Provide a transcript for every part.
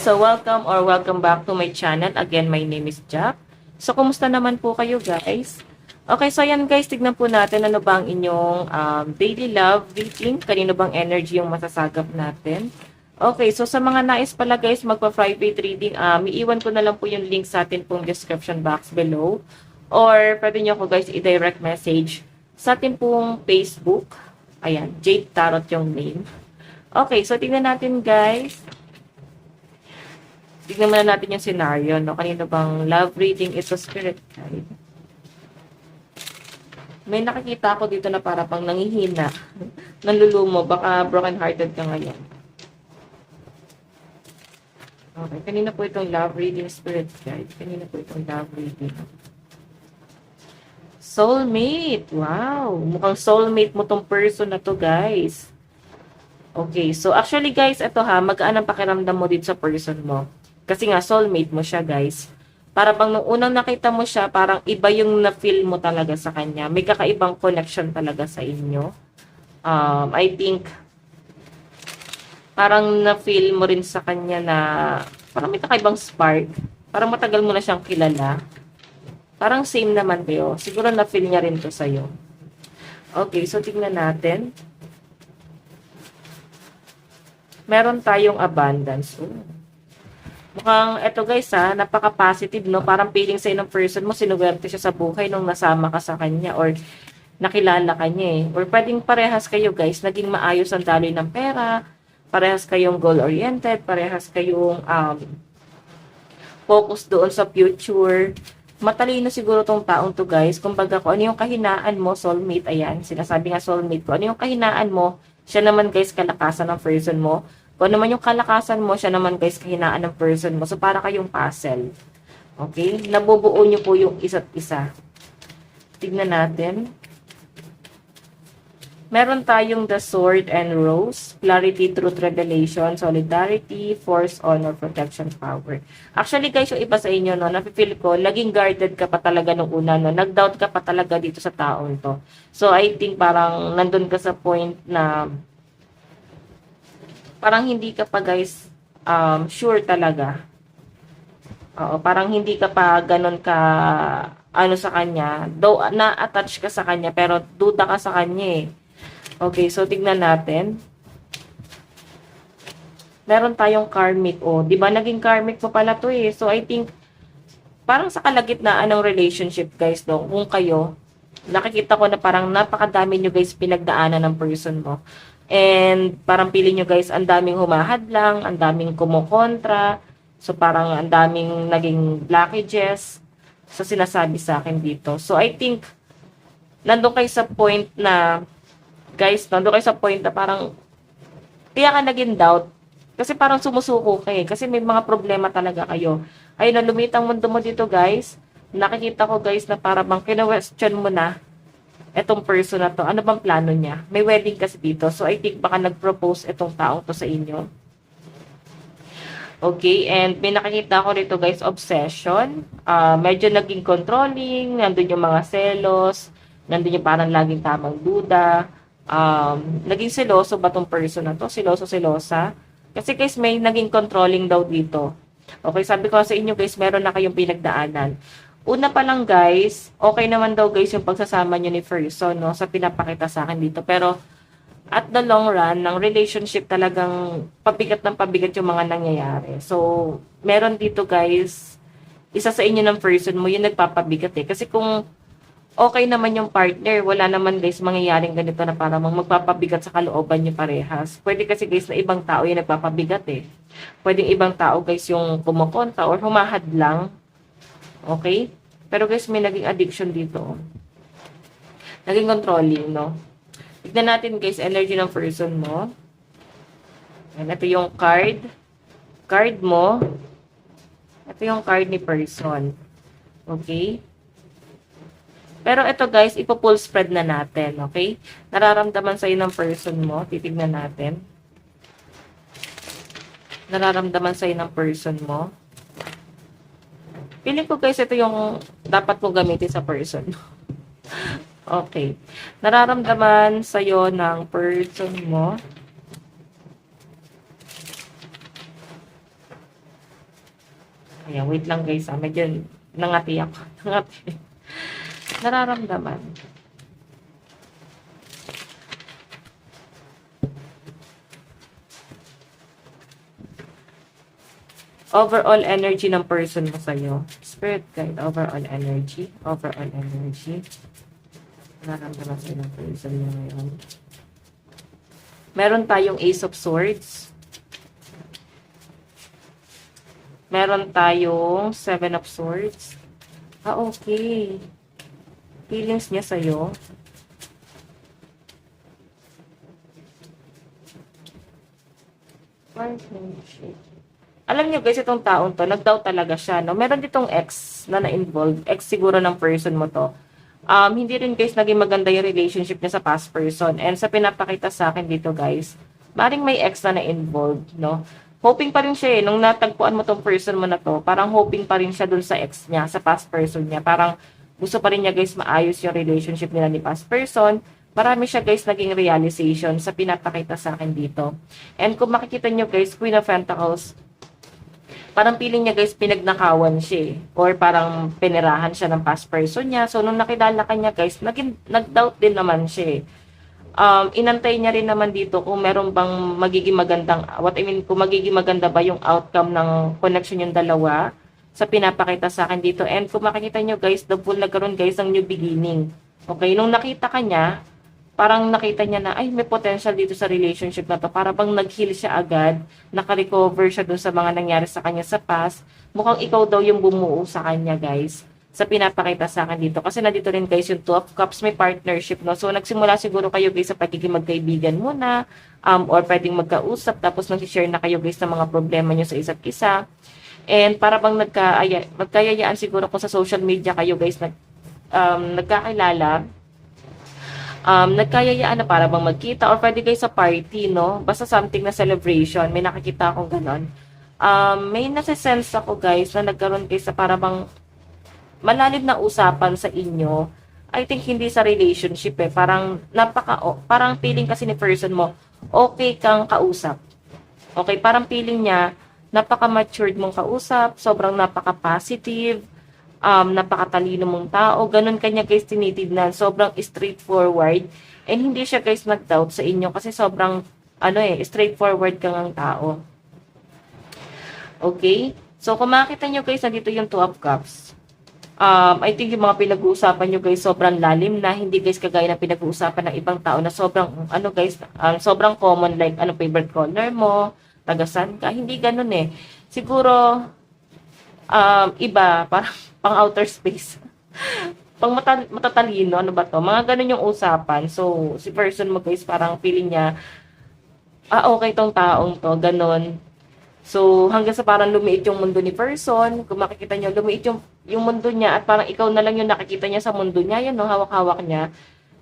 So welcome back to my channel. Again, my name is Jack. So kumusta naman po kayo guys? Okay, so ayan guys, tignan po natin ano ba ang inyong daily love reading. Kanino bang energy yung masasagap natin? Okay, so sa mga nais pala guys, magpa-private reading, iiwan ko na lang po yung link sa atin pong description box below. Or pwede nyo ako guys i-direct message sa atin pong Facebook. Ayan, Jade Tarot yung name. Okay, so tignan natin guys. Tignan muna natin yung scenario, no? Kanino bang love reading ito, spirit guide? May nakikita ako dito na para pang nangihina. Nanlulumo. Baka broken-hearted ka ngayon. Okay. Kanina po itong love reading, spirit guide. Kanina po itong love reading. Soulmate. Wow. Mukhang soulmate mo tong person na to, guys. Okay. So, actually, guys, ito ha, magaan ang pakiramdam mo dito sa person mo. Kasi nga, soulmate mo siya, guys. Para bang nung unang nakita mo siya, parang iba yung na-feel mo talaga sa kanya. May kakaibang connection talaga sa inyo. I think, parang na-feel mo rin sa kanya na, parang may kakaibang spark. Parang matagal mo na siyang kilala. Parang same naman kayo. Siguro na-feel niya rin to sa'yo. Okay, so tingnan natin. Meron tayong abundance. Mukhang, eto guys ha, napaka-positive, no? Parang feeling sa'yo ng person mo, sinuwerte siya sa buhay nung nasama ka sa kanya or nakilala ka niya eh. Or pwedeng parehas kayo guys, naging maayos ang daloy ng pera, parehas kayong goal-oriented, parehas kayong focus doon sa future. Matalino siguro tong taong to guys. Kumbaga kung ano yung kahinaan mo, soulmate, ayan, sinasabi nga soulmate ko, ano yung kahinaan mo, siya naman guys kalakasan ng person mo. Kung naman yung kalakasan mo, siya naman guys kahinaan ng person mo. So, para kayong puzzle. Okay? Nabubuo nyo po yung isa't isa. Tignan natin. Meron tayong the sword and rose. Clarity, truth, revelation, solidarity, force, honor, protection, power. Actually guys, yung iba sa inyo, no, napipil ko, laging guarded ka pa talaga nung una, no? Nag-doubt ka pa talaga dito sa taong to. So, I think parang nandun ka sa point na parang hindi ka pa guys sure talaga. Oo, parang hindi ka pa ganun ka ano sa kanya. Though na-attach ka sa kanya pero duda ka sa kanya eh. Okay, so tignan natin. Meron tayong karmic. Oh, 'di ba naging karmic mo pala 'to eh. So I think parang sa kalagitnaan ng relationship guys, no, kung kayo nakikita ko na parang napakadami nyo guys pinagdaanan ng person mo. And parang pili nyo guys, ang daming humahadlang, ang daming kumukontra. So parang ang daming naging blockages sa sinasabi sa akin dito. So I think, nandun kayo sa point na, guys, nandun kayo sa point na parang, kaya ka naging doubt. Kasi parang sumusuko kayo. Kasi may mga problema talaga kayo. Ayun na, lumitang mundo mo dito guys. Nakikita ko guys na parang bang kina-question mo na etong person na to, ano bang plano niya? May wedding kasi dito. So, I think baka nag-propose etong taong to sa inyo. Okay, and may nakikita ko rito guys, obsession. Medyo naging controlling, nandun yung mga selos, nandun yung parang laging tamang duda. Naging seloso ba tong person na to? Seloso-selosa. Kasi guys, may naging controlling daw dito. Okay, sabi ko sa inyo guys, meron na kayong pinagdaanan. Una pa lang guys, okay naman daw guys yung pagsasama nyo ni person, no, sa pinapakita sa akin dito. Pero at the long run, ng relationship talagang pabigat ng pabigat yung mga nangyayari. So, meron dito guys, isa sa inyo ng person mo yung nagpapabigat eh. Kasi kung okay naman yung partner, wala naman guys mangyayaring ganito na parang magpapabigat sa kalooban nyo parehas. Pwede kasi guys na ibang tao yung nagpapabigat eh. Pwedeng ibang tao guys yung kumukonta or humahadlang. Okay? Pero guys, may naging addiction dito. Naging controlling, no? Tignan natin guys, energy ng person mo. Ayan, ito yung card. Card mo. Ito yung card ni person. Okay? Pero ito guys, ipo-full spread na natin. Okay? Nararamdaman sa'yo ng person mo. Titignan natin. Nararamdaman sa'yo ng person mo. Feeling ko guys, ito yung dapat mo gamitin sa person. Okay. Nararamdaman sa'yo ng person mo Ayan, wait lang guys, medyo nangati ako. Nangati. Nararamdaman. Overall energy ng person mo sa'yo. Spirit guide, overall energy. Overall energy. Nararamdaman sa'yo ng person mo ngayon. Meron tayong Ace of Swords. Meron tayong Seven of Swords. Okay. Feelings niya sa'yo. Partnership. Alam niyo guys, itong taon to, nag-doubt talaga siya, no? Meron ditong ex na na-involve. Ex siguro ng person mo to. Hindi rin guys naging maganda yung relationship niya sa past person. And sa pinapakita sa akin dito guys, maring may ex na na-involved, no? Hoping pa rin siya nung natagpuan mo tong person mo na to, parang hoping pa rin siya dun sa ex niya, sa past person niya. Parang gusto pa rin niya guys maayos yung relationship nila ni past person. Marami siya guys naging realization sa pinapakita sa akin dito. And kung makikita nyo guys, Queen of Pentacles, parang feeling niya guys, pinagnakawan siya or parang pinirahan siya ng past person niya. So, nung nakilala ka niya guys, nag-doubt din naman siya inantay niya rin naman dito kung meron bang magiging magandang, kung magiging maganda ba yung outcome ng connection yung dalawa sa pinapakita sa akin dito. And kung makikita nyo guys, the full nagkaroon guys ng new beginning. Okay, nung nakita ka niya, parang nakita niya na, ay, may potential dito sa relationship na to. Para bang nag-heal siya agad, naka-recover siya dun sa mga nangyari sa kanya sa past. Mukhang ikaw daw yung bumuo sa kanya, guys, sa pinapakita sa akin dito. Kasi nandito rin, guys, yung Two of Cups, may partnership, no? So, nagsimula siguro kayo, guys, sa pagiging magkaibigan muna, or pwedeng magkausap, tapos nag-share na kayo, guys, ng mga problema nyo sa isa't isa. And para bang magkayayaan siguro kung sa social media kayo, guys, nagkakilala, nagkayayaan na para bang magkita or pwede kayo sa party, no? Basta something na celebration. May nakikita akong ganon. May nasa-sense ako, guys, na nagkaroon kayo sa para bang malalim na usapan sa inyo. I think hindi sa relationship Parang parang feeling kasi ni person mo, okay kang kausap. Okay, parang feeling niya, napaka-matured mong kausap, sobrang napaka-positive, napakatalino mong tao, ganun kanya guys tinitignan, sobrang straightforward, and hindi siya guys nag-doubt sa inyo kasi sobrang, straightforward kang ang tao. Okay? So, kung makita nyo guys, nandito yung Two of Cups. I think yung mga pinag-uusapan nyo guys, sobrang lalim na, hindi guys kagaya na pinag-uusapan ng ibang tao na sobrang, sobrang common, like, favorite color mo, tagasan ka, hindi ganun Siguro, iba, parang pang outer space. Pang matatalino, ano ba to? Mga ganun yung usapan. So, si person mo guys, parang feeling niya, okay tong taong to, ganun. So, hanggang sa parang lumiit yung mundo ni person, kung makikita nyo, lumiit yung mundo niya, at parang ikaw na lang yung nakikita niya sa mundo niya, yan no, hawak-hawak niya.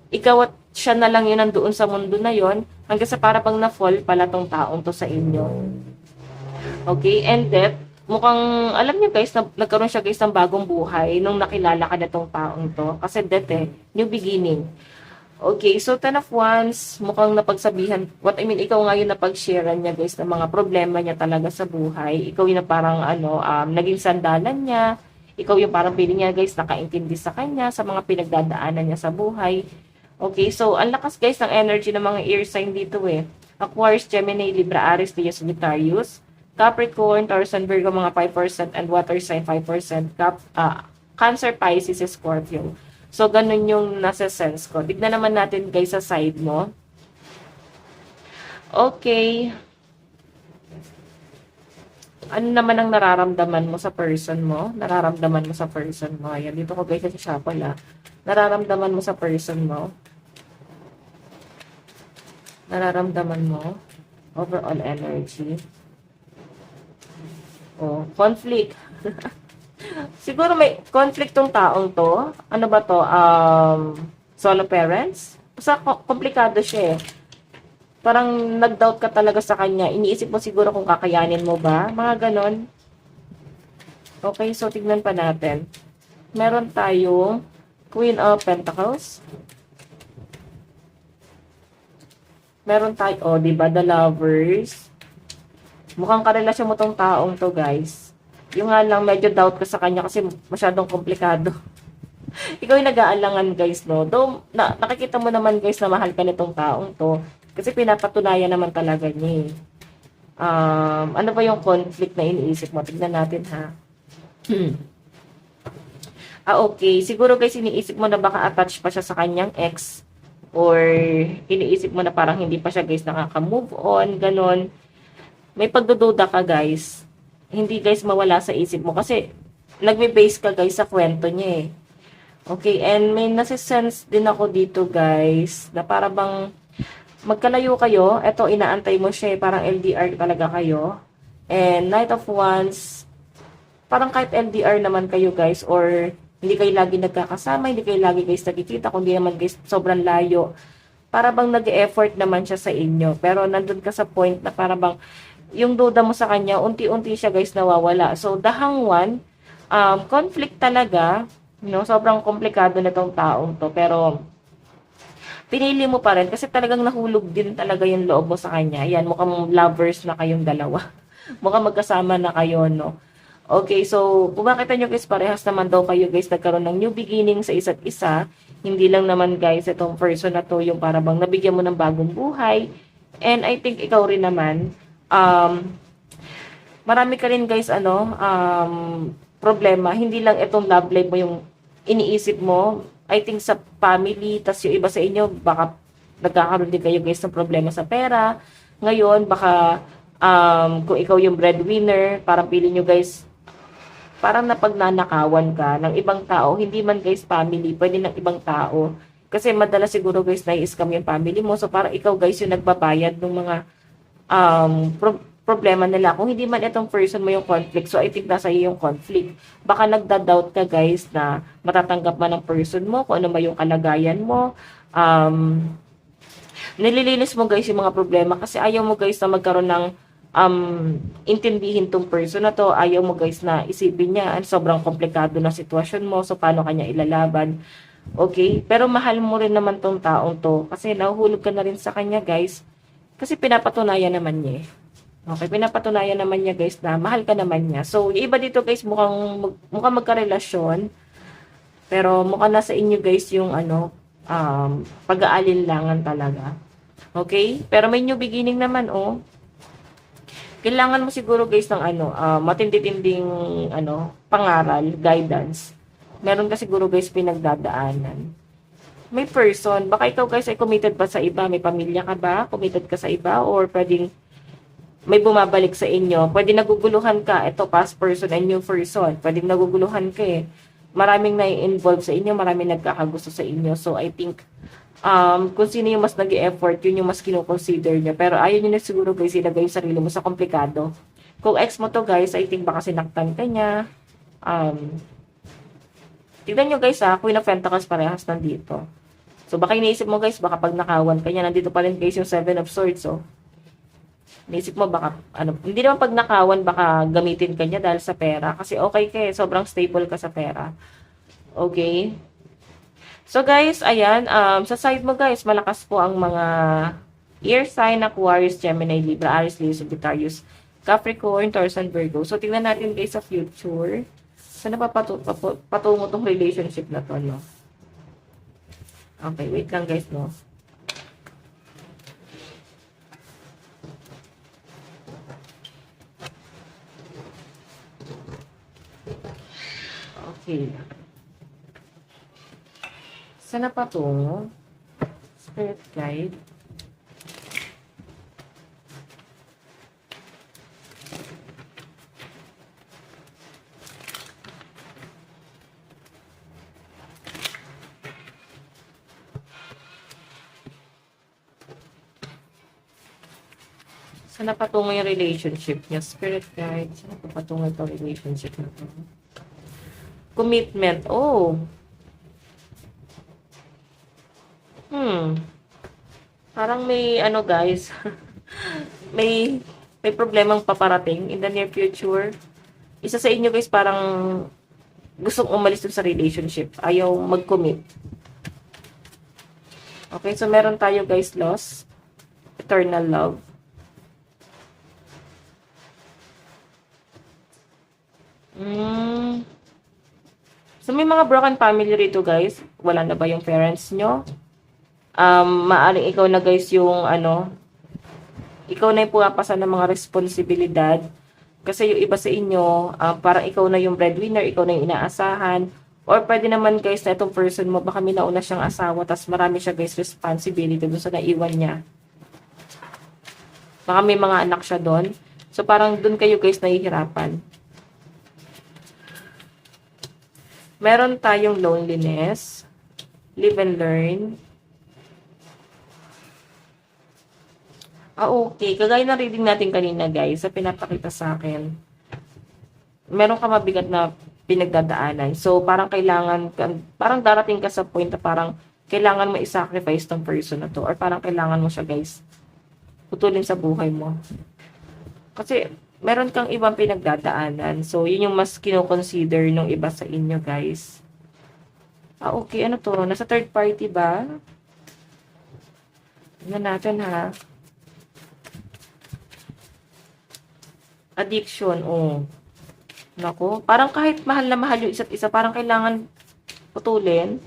Ikaw at siya na lang yun nandoon sa mundo na yon, hanggang sa parang bang na-fall pala tong taong to sa inyo. Okay, and that, mukhang, alam niyo guys, nagkaroon siya guys ng bagong buhay nung nakilala ka na tong taong to. Kasi that new beginning. Okay, so Ten of Wands, mukhang napagsabihan, ikaw nga yung napag-sharean niya guys ng mga problema niya talaga sa buhay. Ikaw yung parang, naging sandalan niya. Ikaw yung parang feeling niya guys, nakaintindi sa kanya, sa mga pinagdadaanan niya sa buhay. Okay, so ang lakas guys ng energy ng mga air sign dito Aquarius, Gemini, Libra, Aries, Leo, Sagittarius. Capricorn, Taurus, and Virgo, mga 5%, and water sign, 5%. Cancer, Pisces, Scorpio. So, ganun yung nasa sense ko. Tignan naman natin, guys, sa side mo. Okay. Ano naman ang nararamdaman mo sa person mo? Nararamdaman mo sa person mo. Ayan, dito ko, guys, sa shuffle, Nararamdaman mo sa person mo. Nararamdaman mo. Overall energy. Conflict. Siguro may conflict tong taong to. Ano ba to? Solo parents? Basta komplikado siya Parang nag-doubt ka talaga sa kanya. Iniisip mo siguro kung kakayanin mo ba. Mga ganon. Okay, so tignan pa natin. Meron tayong Queen of Pentacles. Meron tayo, diba? The Lovers. Mukhang karelasyon mo tong taong to, guys. Yung nga lang, medyo doubt ka sa kanya kasi masyadong komplikado. Ikaw yung nag-aalangan, guys, no? Though, nakikita mo naman, guys, na mahal ka nitong taong to. Kasi pinapatunayan naman talaga niya, eh. Ano ba yung conflict na iniisip mo? Tignan natin, ha? Okay. Siguro, guys, iniisip mo na baka attached pa siya sa kanyang ex. Or, iniisip mo na parang hindi pa siya, guys, nakaka-move on, ganon. May pagdududa ka, guys. Hindi, guys, mawala sa isip mo. Kasi, nagbe-base ka, guys, sa kwento niya, eh. Okay, and may nasisense din ako dito, guys, na para bang magkalayo kayo. Eto, inaantay mo siya, parang LDR talaga kayo. And Knight of Wands, parang kahit LDR naman kayo, guys, or hindi kayo lagi nagkakasama, hindi kayo lagi, guys, nagkikita, kundi naman, guys, sobrang layo. Para bang nag-e-effort naman siya sa inyo. Pero nandun ka sa point na para bang yung duda mo sa kanya, unti-unti siya, guys, nawawala. So, the hangwan, conflict talaga, no? Sobrang komplikado nitong taong to, pero pinili mo pa rin kasi talagang nahulog din talaga yung loob mo sa kanya. Yan, mukhang lovers na kayong dalawa. Mukhang magkasama na kayo, no? Okay, so kung makita nyo, guys, parehas naman daw kayo, guys, nagkaroon ng new beginning sa isa't isa. Hindi lang naman, guys, itong person na to yung para bang nabigyan mo ng bagong buhay. And I think ikaw rin naman, marami ka rin, guys, problema. Hindi lang itong love life mo yung iniisip mo. I think sa family, tas yung iba sa inyo, baka nagkakaroon din kayo, guys, ng problema sa pera. Ngayon, baka kung ikaw yung breadwinner, parang pili nyo, guys, parang napagnanakawan ka ng ibang tao. Hindi man, guys, family, pwede ng ibang tao. Kasi madalas siguro, guys, nai-scam yung family mo. So, parang ikaw, guys, yung nagbabayad ng mga problema nila. Kung hindi man itong person mo yung conflict, so I think nasa iyo yung conflict. Baka nagda-doubt ka, guys, na matatanggap man ng person mo, kung ano ba yung kalagayan mo. Nililinis mo, guys, yung mga problema kasi ayaw mo, guys, na magkaroon ng intindihin tong person na to. Ayaw mo, guys, na isipin niya sobrang komplikado na sitwasyon mo, so paano kanya ilalaban. Okay? Pero mahal mo rin naman tong taong to kasi nahuhulog ka na rin sa kanya, guys, kasi pinapatunayan naman niya, eh. Okay, pinapatunayan naman niya, guys, na mahal ka naman niya. So, yung iba dito, guys, mukhang magkarelasyon. Pero mukhang nasa inyo, guys, yung pag-aalinlangan talaga. Okay? Pero may new beginning naman, oh. Kailangan mo siguro, guys, ng matindi-tinding pangaral, guidance. Meron ka siguro, guys, pinagdadaanan. May person, baka ikaw, guys, ay committed pa sa iba. May pamilya ka ba? Committed ka sa iba? Or pwedeng may bumabalik sa inyo. Pwede naguguluhan ka. Ito, past person and new person. Pwede naguguluhan ka, eh. Maraming na-involve sa inyo. Maraming nagkakagusto sa inyo. So, I think, kung sino yung mas nag-e-effort, yun yung mas kinoconsider nyo. Pero ayaw nyo na siguro, guys, ilagay yung sarili mo sa komplikado. Kung ex mo to, guys, I think baka sinaktan ka niya. Tignan nyo, guys, Queen of Pentacles parehas nandito. So, baka iniisip mo, guys, baka pag nakawan ka niya, nandito pa rin, guys, yung Seven of Swords, so. Iniisip mo, baka, hindi naman pag nakawan, baka gamitin ka niya dahil sa pera. Kasi okay ka, eh, sobrang stable ka sa pera. Okay? So, guys, ayan, sa side mo, guys, malakas po ang mga air sign, Aquarius, Gemini, Libra, Aries, Leo, Sagittarius, Capricorn, Taurus, and Virgo. So, tingnan natin, guys, sa future. Saan na patungo tong relationship na to, no? Okay, wait lang, guys, no? Okay. Saan na patungo? Spirit guide. Saan na patungo yung relationship niya? Spirit guide. Saan na patungo itong relationship na to? Commitment. Oh. Parang may guys. may problemang paparating in the near future. Isa sa inyo, guys, parang gustong umalis dun sa relationship. Ayaw mag-commit. Okay, so meron tayo, guys, loss. Eternal love. Hmm. So, may mga broken family rito, guys. Wala na ba yung parents nyo? Maaring ikaw na, guys, yung ano, ikaw na yung pumapasa ng mga responsibilidad. Kasi yung iba sa inyo, parang ikaw na yung breadwinner, ikaw na yung inaasahan. Or pwede naman, guys, na itong person mo, baka may nauna siyang asawa, tas marami siya, guys, responsibility dun sa naiwan niya. Baka may mga anak siya doon. So, parang dun kayo, guys, nahihirapan. Meron tayong loneliness, live and learn. Okay. Kagaya ng reading natin kanina, guys, sa pinapakita sa akin, meron ka mabigat na pinagdadaanan. So, parang parang darating ka sa point na parang kailangan mo i-sacrifice tong person na to. Or parang kailangan mo siya, guys, putulin sa buhay mo. Kasi, meron kang ibang pinagdadaanan. So, yun yung mas kino-consider nung iba sa inyo, guys. Okay. Ano to? Nasa third party ba? Tingnan natin, ha. Addiction, oh. Nako, parang kahit mahal na mahal yung isa't isa, parang kailangan putulin.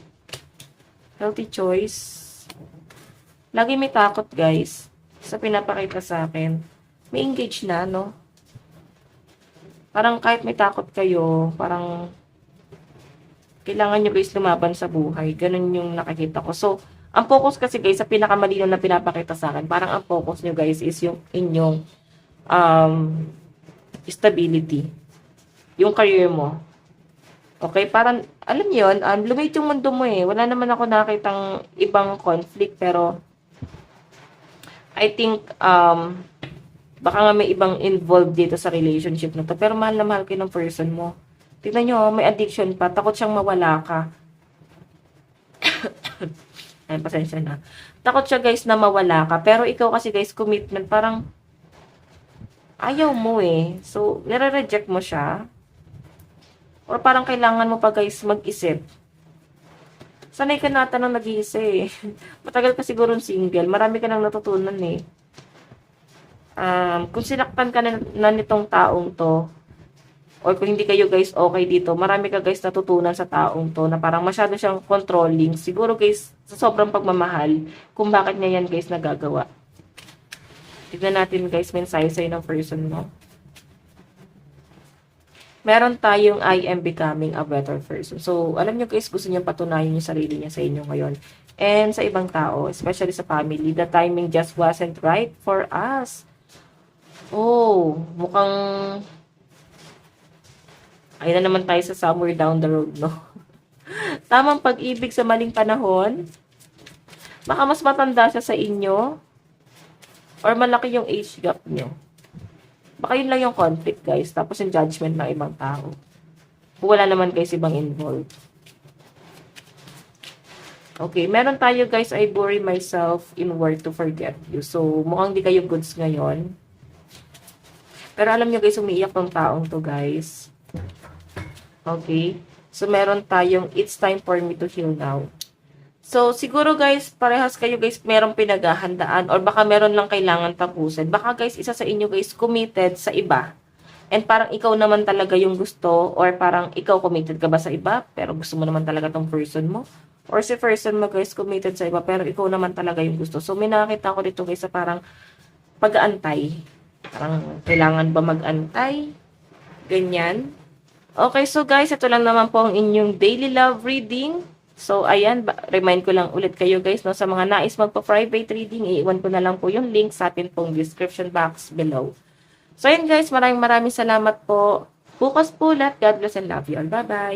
Healthy choice. Lagi may takot, guys. Sa pinapakita sa akin. May engage na, no? Parang kahit may takot kayo, parang kailangan nyo, guys, lumaban sa buhay. Ganun yung nakikita ko. So, ang focus kasi, guys, sa pinakamalinaw na pinapakita sa akin, parang ang focus nyo, guys, is yung inyong stability. Yung career mo. Okay? Parang, alam niyo yun, lumit yung mundo mo eh. Wala naman ako nakitang ibang conflict, pero I think, baka nga may ibang involved dito sa relationship na to. Pero mahal na mahal kayo ng person mo. Tignan nyo, may addiction pa. Takot siyang mawala ka. Ay, pasensya na. Takot siya, guys, na mawala ka. Pero ikaw kasi, guys, commitment, parang ayaw mo eh. So, nire-reject mo siya. Or parang kailangan mo pa, guys, mag-isip. Sanay ka nata nang nag-iisa eh. Matagal ka siguro single. Marami ka nang natutunan eh. Kung sinaktan ka na nitong taong to, or kung hindi kayo, guys, okay dito, marami ka, guys, natutunan sa taong to na parang masyado siyang controlling. Siguro, guys, sa sobrang pagmamahal, kung bakit niya yan, guys, nagagawa. Tignan natin, guys, mensahe sa'yo ng person mo. Meron tayong I am becoming a better person. So, alam nyo, guys, gusto niya patunayan yung sarili niya sa inyo ngayon. And sa ibang tao, especially sa family, the timing just wasn't right for us. Oh, mukhang ayun na naman tayo sa somewhere down the road, no? Tamang pag-ibig sa maling panahon. Baka mas matanda siya sa inyo. Or malaki yung age gap nyo. Baka yun lang yung conflict, guys. Tapos yung judgment ng ibang tao. Kung wala naman, guys, ibang involved. Okay, meron tayo, guys, I bury myself in work to forget you. So, mukhang di kayo goods ngayon. Pero alam nyo, guys, umiiyak ng taong to, guys. Okay? So, meron tayong it's time for me to heal now. So, siguro, guys, parehas kayo, guys, merong pinaghahandaan or baka meron lang kailangan tapusin. Baka, guys, isa sa inyo, guys, committed sa iba. And parang ikaw naman talaga yung gusto or parang ikaw committed ka ba sa iba pero gusto mo naman talaga tong person mo. Or si person mo, guys, committed sa iba pero ikaw naman talaga yung gusto. So, may nakakita ko dito, guys, sa parang pag-aantay. Parang, kailangan ba mag-antay? Ganyan. Okay, so guys, ito lang naman po ang inyong daily love reading. So, ayan, remind ko lang ulit kayo, guys, no, sa mga nais magpa-private reading, iiwan ko na lang po yung link sa atin pong description box below. So, ayan, guys, maraming salamat po. Bukas po lahat. God bless and love you all. Bye-bye.